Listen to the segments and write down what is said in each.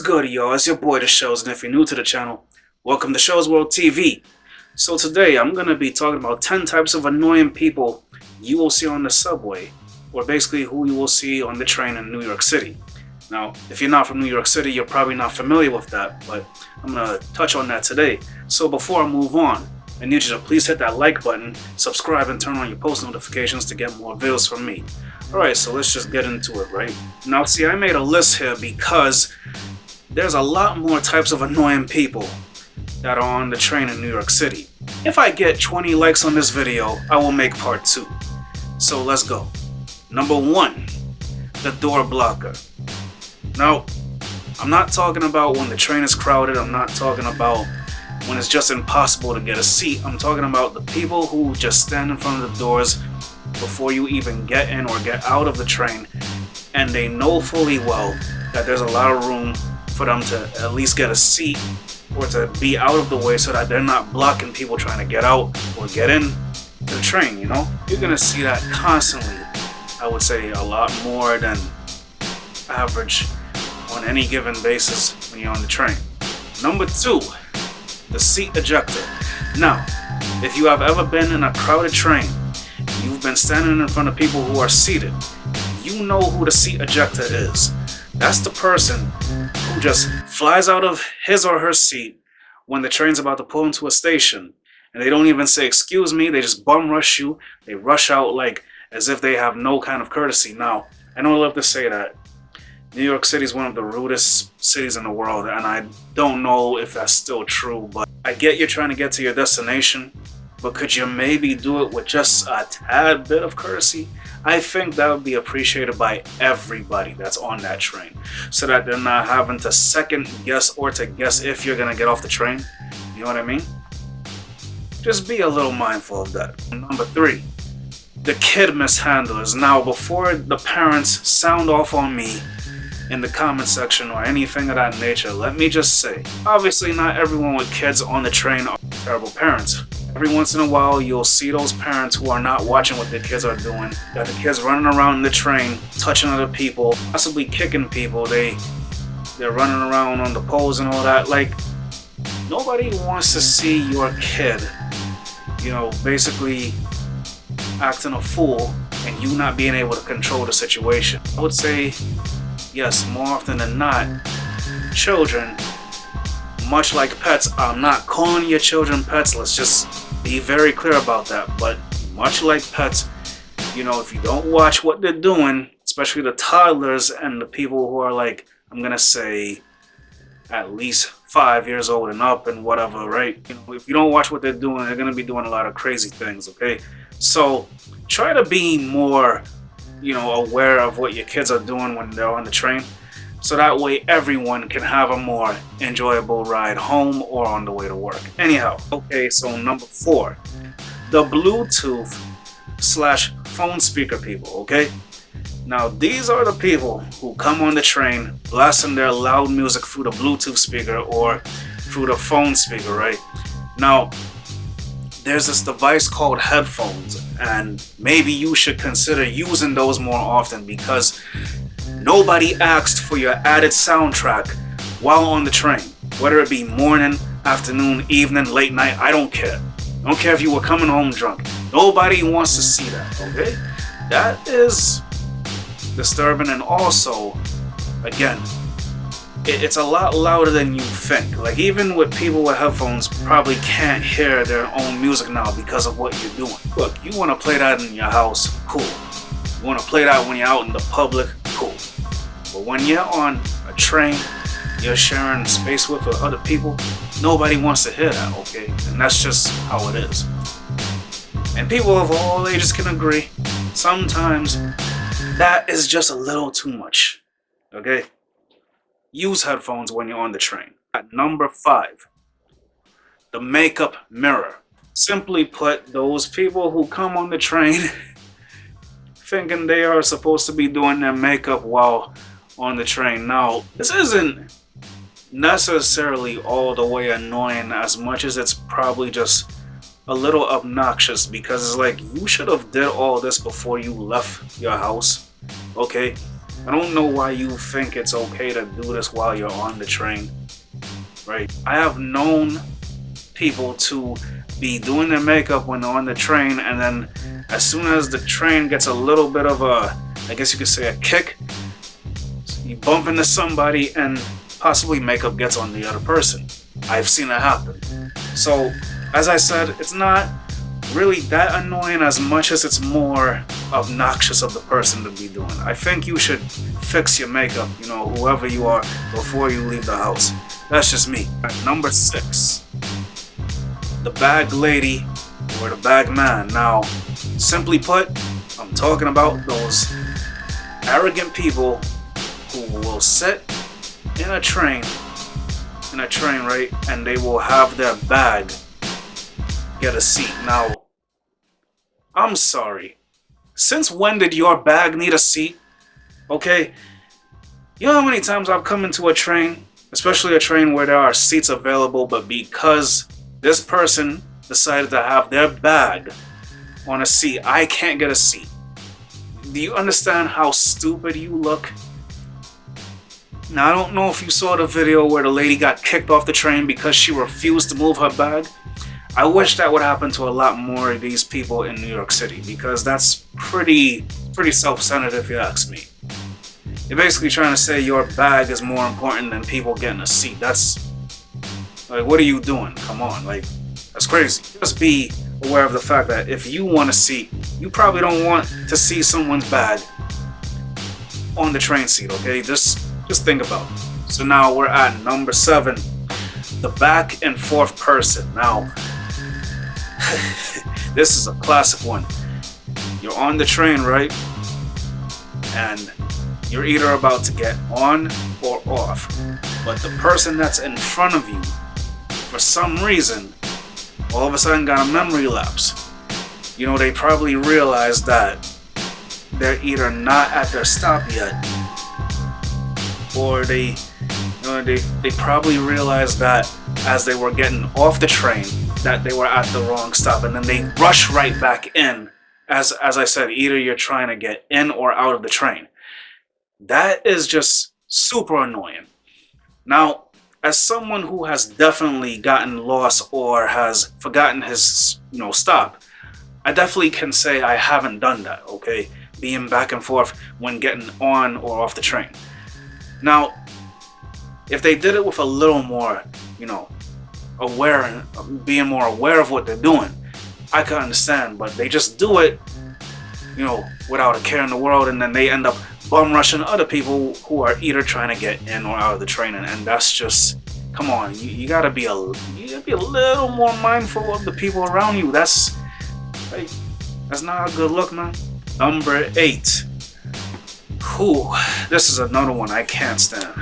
good, y'all? It's your boy, The Shows, and if you're new to the channel, welcome to Shows World TV. So today, I'm going to be talking about 10 types of annoying people you will see on the subway, or basically who you will see on the train in New York City. Now, if you're not from New York City, you're probably not familiar with that, but I'm going to touch on that today. So before I move on, I need you to please hit that like button, subscribe, and turn on your post notifications to get more videos from me. Alright, so let's just get into it, right? Now, see, I made a list here because there's a lot more types of annoying people that are on the train in New York City. If I get 20 likes on this video, I will make part 2. So let's go. Number 1, the door blocker. Now, I'm not talking about when the train is crowded. I'm not talking about when it's just impossible to get a seat. I'm talking about the people who just stand in front of the doors before you even get in or get out of the train, and they know fully well that there's a lot of room for them to at least get a seat or to be out of the way so that they're not blocking people trying to get out or get in to the train, you know? You're gonna see that constantly. I would say a lot more than average on any given basis when you're on the train. Number 2, the seat ejector. Now, if you have ever been in a crowded train, you've been standing in front of people who are seated, you know who the seat ejector is. That's the person who just flies out of his or her seat when the train's about to pull into a station, and they don't even say excuse me, they just bum rush you. They rush out like as if they have no kind of courtesy. Now, I know I love to say that New York City is one of the rudest cities in the world, and I don't know if that's still true, but I get you're trying to get to your destination, but could you maybe do it with just a tad bit of courtesy? I think that would be appreciated by everybody that's on that train, so that they're not having to second guess or to guess if you're gonna get off the train. You know what I mean? Just be a little mindful of that. Number 3, the kid mishandlers. Now, before the parents sound off on me in the comment section or anything of that nature, let me just say, obviously not everyone with kids on the train are terrible parents. Every once in a while, you'll see those parents who are not watching what their kids are doing. Got the kids running around in the train, touching other people, possibly kicking people. They're running around on the poles and all that. Like, nobody wants to see your kid, you know, basically acting a fool and you not being able to control the situation. I would say, yes, more often than not, children, much like pets, I'm not calling your children pets, let's just be very clear about that, but much like pets, you know, if you don't watch what they're doing, especially the toddlers and the people who are like, I'm gonna say at least 5 years old and up and whatever, right? You know, if you don't watch what they're doing, they're gonna be doing a lot of crazy things, okay? So try to be more, you know, aware of what your kids are doing when they're on the train, so that way everyone can have a more enjoyable ride home or on the way to work. Anyhow, okay, so number 4, the Bluetooth / phone speaker people, okay? Now, these are the people who come on the train blasting their loud music through the Bluetooth speaker or through the phone speaker, right? Now, there's this device called headphones, and maybe you should consider using those more often, because nobody asked for your added soundtrack while on the train. Whether it be morning, afternoon, evening, late night, I don't care. I don't care if you were coming home drunk. Nobody wants to see that, okay? That is disturbing, and also, again, it's a lot louder than you think. Like, even with people with headphones probably can't hear their own music now because of what you're doing. Look, you want to play that in your house, cool. You want to play that when you're out in the public, cool. But when you're on a train, you're sharing space with other people, nobody wants to hear that, okay? And that's just how it is. And people of all ages can agree, sometimes that is just a little too much, okay? Use headphones when you're on the train. At number 5, the makeup mirror. Simply put, those people who come on the train thinking they are supposed to be doing their makeup while on the train. Now, this isn't necessarily all the way annoying as much as it's probably just a little obnoxious, because it's like, you should have did all this before you left your house, okay? I don't know why you think it's okay to do this while you're on the train, right? I have known people to be doing their makeup when they're on the train, and then as soon as the train gets a little bit of a, I guess you could say, a kick, you bump into somebody and possibly makeup gets on the other person. I've seen it happen. So, as I said, it's not really that annoying as much as it's more obnoxious of the person to be doing. I think you should fix your makeup, you know, whoever you are, before you leave the house. That's just me. Number 6, the bag lady or the bag man. Now, simply put, I'm talking about those arrogant people who will sit in a train, right, and they will have their bag get a seat. Now, I'm sorry. Since when did your bag need a seat? Okay? You know how many times I've come into a train, especially a train where there are seats available, but because this person decided to have their bag on a seat, I can't get a seat. Do you understand how stupid you look? Now, I don't know if you saw the video where the lady got kicked off the train because she refused to move her bag. I wish that would happen to a lot more of these people in New York City, because that's pretty self-centered if you ask me. You're basically trying to say your bag is more important than people getting a seat. That's like, what are you doing? Come on, like, that's crazy. Just be aware of the fact that if you want a seat, you probably don't want to see someone's bag on the train seat, okay? Just think about it. So now we're at number 7, the back and forth person. Now, this is a classic one. You're on the train, right? And you're either about to get on or off, but the person that's in front of you, for some reason, all of a sudden got a memory lapse. You know, they probably realized that they're either not at their stop yet, or they probably realized that as they were getting off the train that they were at the wrong stop, and then they rush right back in. As I said, either you're trying to get in or out of the train. That is just super annoying. Now, as someone who has definitely gotten lost or has forgotten his, stop, I definitely can say I haven't done that, okay? Being back and forth when getting on or off the train. Now, if they did it with a little more, being more aware of what they're doing, I could understand, but they just do it, without a care in the world, and then they end up bum rushing other people who are either trying to get in or out of the train, and that's just, come on, you gotta be a little more mindful of the people around you. That's not a good look, man. Number 8. This is another one I can't stand,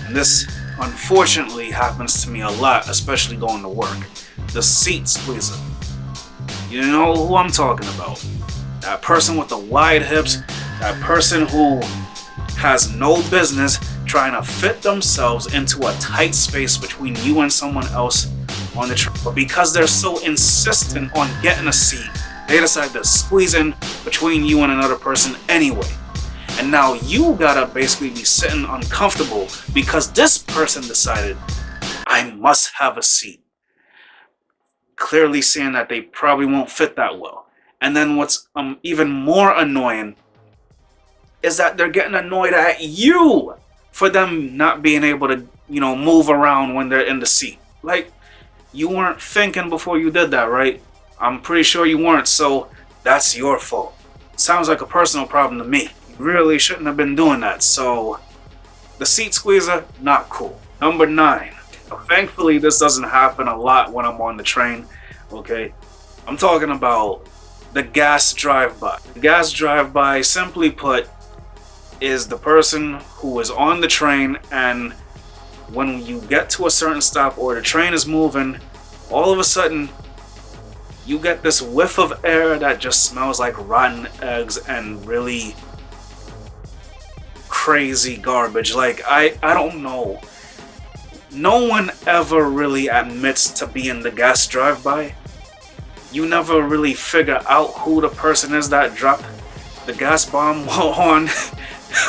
and this unfortunately happens to me a lot, especially going to work. The seat squeezer. You know who I'm talking about. That person with the wide hips, that person who has no business trying to fit themselves into a tight space between you and someone else on the train. But because they're so insistent on getting a seat, they decide to squeeze in between you and another person anyway. And now you gotta basically be sitting uncomfortable because this person decided, I must have a seat. Clearly seeing that they probably won't fit that well. And then what's even more annoying is that they're getting annoyed at you for them not being able to, move around when they're in the seat. Like, you weren't thinking before you did that, right? I'm pretty sure you weren't, so that's your fault. Sounds like a personal problem to me. You really shouldn't have been doing that. So, the seat squeezer, not cool. Number 9. Thankfully, this doesn't happen a lot when I'm on the train, okay? I'm talking about the gas drive-by. The gas drive-by, simply put, is the person who is on the train, and when you get to a certain stop or the train is moving, all of a sudden, you get this whiff of air that just smells like rotten eggs and really crazy garbage. Like, I don't know. No one ever really admits to being the gas drive-by. You never really figure out who the person is that dropped the gas bomb on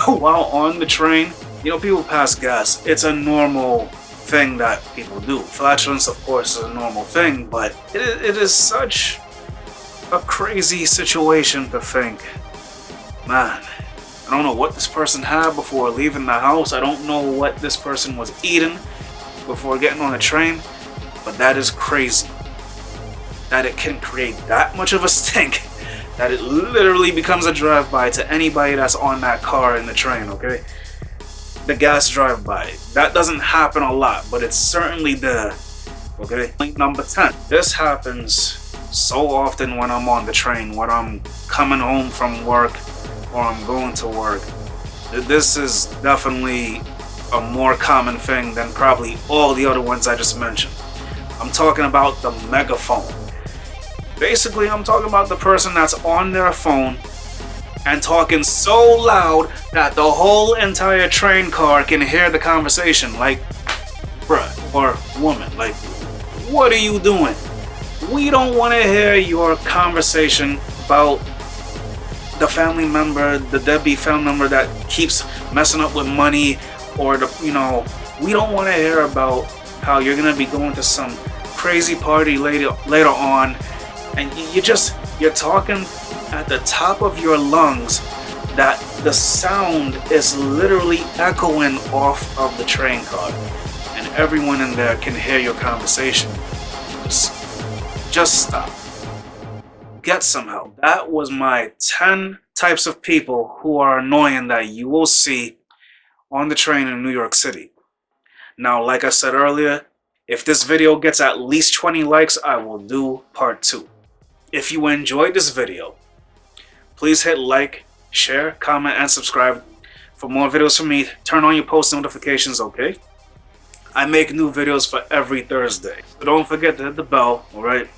while on the train. You know, people pass gas. It's a normal thing that people do. Flatulence, of course, is a normal thing, but it is such a crazy situation to think, man, I don't know what this person had before leaving the house. I don't know what this person was eating before getting on the train, but that is crazy. That it can create that much of a stink that it literally becomes a drive-by to anybody that's on that car in the train, okay? The gas drive-by. That doesn't happen a lot, but it's certainly there, okay? Link number 10. This happens so often when I'm on the train, when I'm coming home from work or I'm going to work. This is definitely a more common thing than probably all the other ones I just mentioned. I'm talking about the megaphone. Basically, I'm talking about the person that's on their phone and talking so loud that the whole entire train car can hear the conversation. Like, bruh, or woman, like, what are you doing? We don't want to hear your conversation about the family member, the deadbeat family member that keeps messing up with money, or we don't want to hear about how you're gonna be going to some crazy party later on, and you're talking at the top of your lungs that the sound is literally echoing off of the train car, and everyone in there can hear your conversation. Just stop. Get some help. That was my 10 types of people who are annoying that you will see on the train in New York City. Now, like I said earlier, if this video gets at least 20 likes, I will do part 2. If you enjoyed this video, please hit like, share, comment, and subscribe for more videos from me. Turn on your post notifications, okay? I make new videos for every Thursday. So don't forget to hit the bell, alright?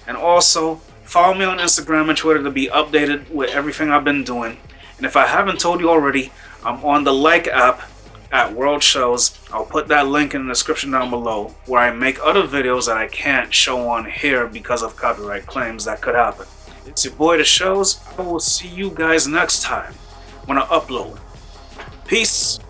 And also, follow me on Instagram and Twitter to be updated with everything I've been doing. And if I haven't told you already, I'm on the Like app at World Shows. I'll put that link in the description down below, where I make other videos that I can't show on here because of copyright claims that could happen. It's your boy, The Shows. I will see you guys next time when I upload. Peace.